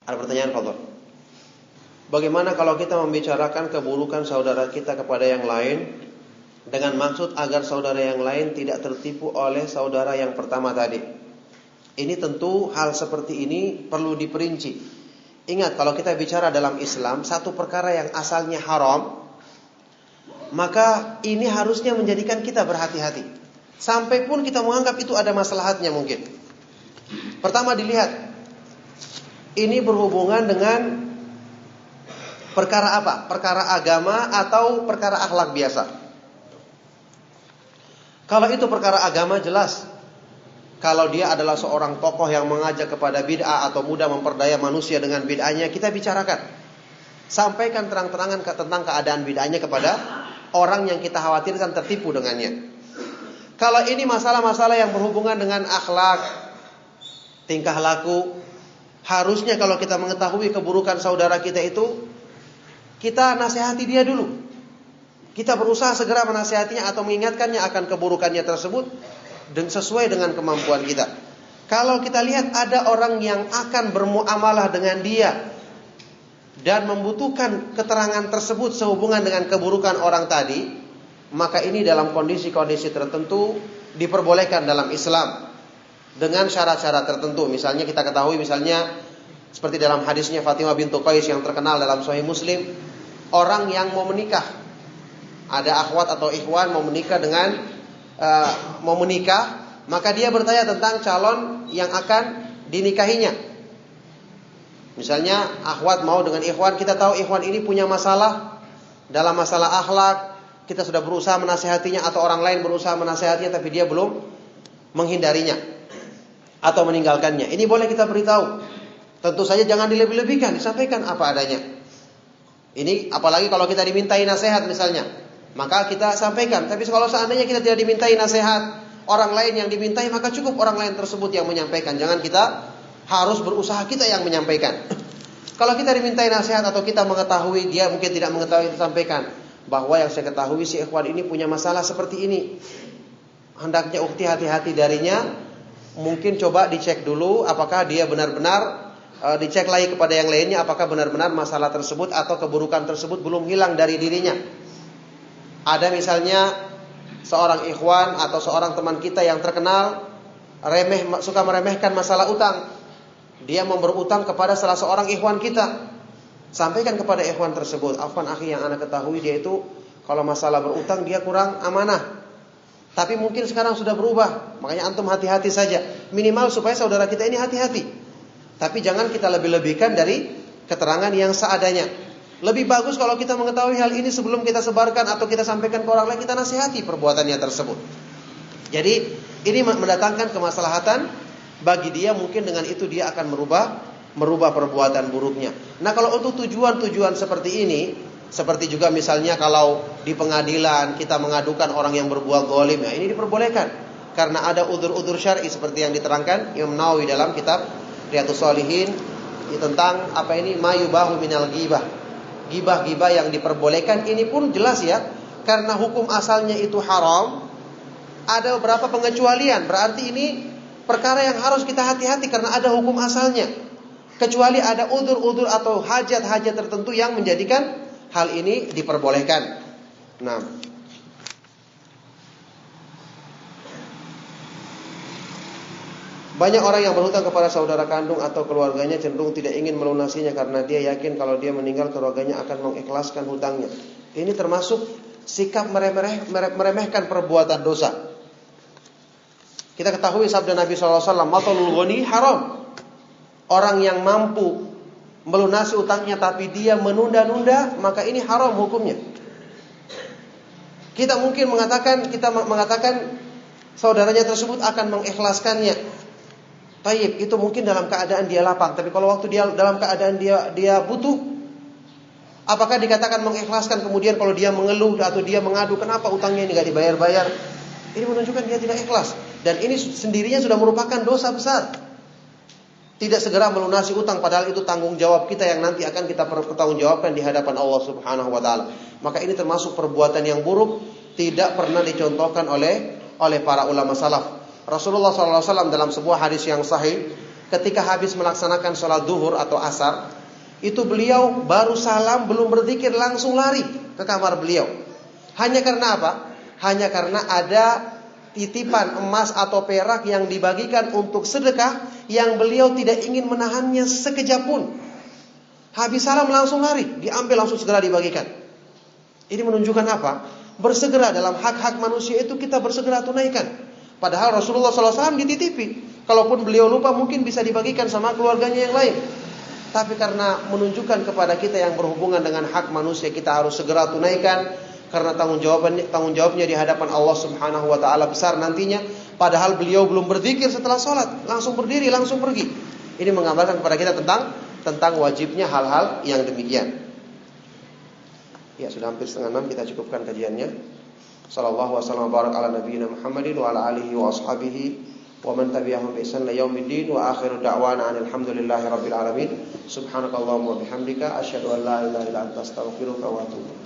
Ada pertanyaan, Fadhil? Bagaimana kalau kita membicarakan keburukan saudara kita kepada yang lain dengan maksud agar saudara yang lain tidak tertipu oleh saudara yang pertama tadi? Ini tentu hal seperti ini perlu diperinci. Ingat, kalau kita bicara dalam Islam, satu perkara yang asalnya haram, maka ini harusnya menjadikan kita berhati-hati. Sampai pun kita menganggap itu ada maslahatnya mungkin. Pertama dilihat, ini berhubungan dengan perkara apa? Perkara agama atau perkara akhlak biasa? Kalau itu perkara agama, jelas. Kalau dia adalah seorang tokoh yang mengajak kepada bid'ah atau mudah memperdaya manusia dengan bid'ahnya, kita bicarakan. Sampaikan terang-terangan tentang keadaan bid'ahnya kepada orang yang kita khawatirkan tertipu dengannya. Kalau ini masalah-masalah yang berhubungan dengan akhlak, tingkah laku, harusnya kalau kita mengetahui keburukan saudara kita itu, kita nasihati dia dulu. Kita berusaha segera menasihatinya atau mengingatkannya akan keburukannya tersebut dan sesuai dengan kemampuan kita. Kalau kita lihat ada orang yang akan bermuamalah dengan dia dan membutuhkan keterangan tersebut sehubungan dengan keburukan orang tadi, maka ini dalam kondisi-kondisi tertentu diperbolehkan dalam Islam dengan syarat-syarat tertentu. Misalnya kita ketahui, misalnya seperti dalam hadisnya Fatimah bintu Qais yang terkenal dalam Sahih Muslim, orang yang mau menikah, ada akhwat atau ikhwan mau menikah maka dia bertanya tentang calon yang akan dinikahinya. Misalnya akhwat mau dengan ikhwan, kita tahu ikhwan ini punya masalah dalam masalah akhlak, kita sudah berusaha menasihatinya atau orang lain berusaha menasihatinya tapi dia belum menghindarinya atau meninggalkannya. Ini boleh kita beritahu. Tentu saja jangan dilebih-lebihkan, disampaikan apa adanya. Ini apalagi kalau kita dimintai nasihat misalnya, maka kita sampaikan. Tapi kalau seandainya kita tidak dimintai nasihat, orang lain yang dimintai, maka cukup orang lain tersebut yang menyampaikan. Jangan kita harus berusaha kita yang menyampaikan. Kalau kita dimintai nasihat atau kita mengetahui, dia mungkin tidak mengetahui, kita sampaikan bahwa yang saya ketahui si ikhwan ini punya masalah seperti ini. Hendaknya ukti hati-hati darinya. Mungkin coba dicek dulu apakah dia benar-benar, dicek lagi kepada yang lainnya apakah benar-benar masalah tersebut atau keburukan tersebut belum hilang dari dirinya. Ada misalnya seorang ikhwan atau seorang teman kita yang terkenal suka meremehkan masalah utang. Dia mau berutang kepada salah seorang ikhwan kita. Sampaikan kepada ikhwan tersebut, "Afwan akhi, yang anak ketahui dia itu kalau masalah berutang dia kurang amanah. Tapi mungkin sekarang sudah berubah. Makanya antum hati-hati saja. Minimal supaya saudara kita ini hati-hati. Tapi jangan kita lebih-lebihkan dari keterangan yang seadanya. Lebih bagus kalau kita mengetahui hal ini sebelum kita sebarkan atau kita sampaikan ke orang lain, kita nasihati perbuatannya tersebut. Jadi ini mendatangkan kemaslahatan bagi dia, mungkin dengan itu dia akan merubah perbuatan buruknya. Nah, kalau untuk tujuan-tujuan seperti ini, seperti juga misalnya kalau di pengadilan kita mengadukan orang yang berbuat zalim, ya ini diperbolehkan karena ada udzur-udzur syar'i seperti yang diterangkan Imam Nawawi dalam kitab Riyadhus Shalihin tentang apa ini mayubahu minal ghibah. Ghibah-ghibah yang diperbolehkan ini pun jelas ya, karena hukum asalnya itu haram. Ada beberapa pengecualian, berarti ini perkara yang harus kita hati-hati karena ada hukum asalnya. Kecuali ada udzur-udzur atau hajat-hajat tertentu yang menjadikan hal ini diperbolehkan. Nah, banyak orang yang berhutang kepada saudara kandung atau keluarganya cenderung tidak ingin melunasinya karena dia yakin kalau dia meninggal keluarganya akan mengikhlaskan hutangnya. Ini termasuk sikap meremehkan perbuatan dosa. Kita ketahui sabda Nabi SAW, "Matalul ghani haram." Orang yang mampu melunasi utangnya tapi dia menunda-nunda, maka ini haram hukumnya. Kita mengatakan saudaranya tersebut akan mengikhlaskannya. Taib, itu mungkin dalam keadaan dia lapang, tapi kalau waktu dia dalam keadaan dia butuh, apakah dikatakan mengikhlaskan kemudian kalau dia mengeluh atau dia mengadu kenapa utangnya ini enggak dibayar-bayar? Ini menunjukkan dia tidak ikhlas dan ini sendirinya sudah merupakan dosa besar. Tidak segera melunasi utang padahal itu tanggung jawab kita yang nanti akan kita pertanggungjawabkan di hadapan Allah Subhanahu wa taala. Maka ini termasuk perbuatan yang buruk, tidak pernah dicontohkan oleh para ulama salaf. Rasulullah SAW dalam sebuah hadis yang sahih ketika habis melaksanakan sholat duhur atau asar, itu beliau baru salam, belum berzikir, langsung lari ke kamar beliau. Hanya karena apa? Hanya karena ada titipan emas atau perak yang dibagikan untuk sedekah, yang beliau tidak ingin menahannya sekejap pun. Habis salam langsung lari, diambil langsung segera dibagikan. Ini menunjukkan apa? Bersegera dalam hak-hak manusia itu kita bersegera tunaikan. Padahal Rasulullah SAW dititipi. Kalaupun beliau lupa mungkin bisa dibagikan sama keluarganya yang lain. Tapi karena menunjukkan kepada kita yang berhubungan dengan hak manusia, kita harus segera tunaikan. Karena tanggung jawabnya di hadapan Allah Subhanahu wa ta'ala besar nantinya. Padahal beliau belum berzikir setelah sholat, langsung berdiri, langsung pergi. Ini menggambarkan kepada kita tentang wajibnya hal-hal yang demikian. Ya, sudah hampir 5:30, kita cukupkan kajiannya. Sallallahu wasallam barak ala nabiyina Muhammadin wa ala alihi wa ashabihi wa man tabi'ahum bi ihsan ila yaumiddin wa akhiru da'wana alhamdulillahi rabbil alamin. Subhanakallahumma wa bihamdika asyhadu an la ilaha illa anta astaghfiruka wa atubu ilaik.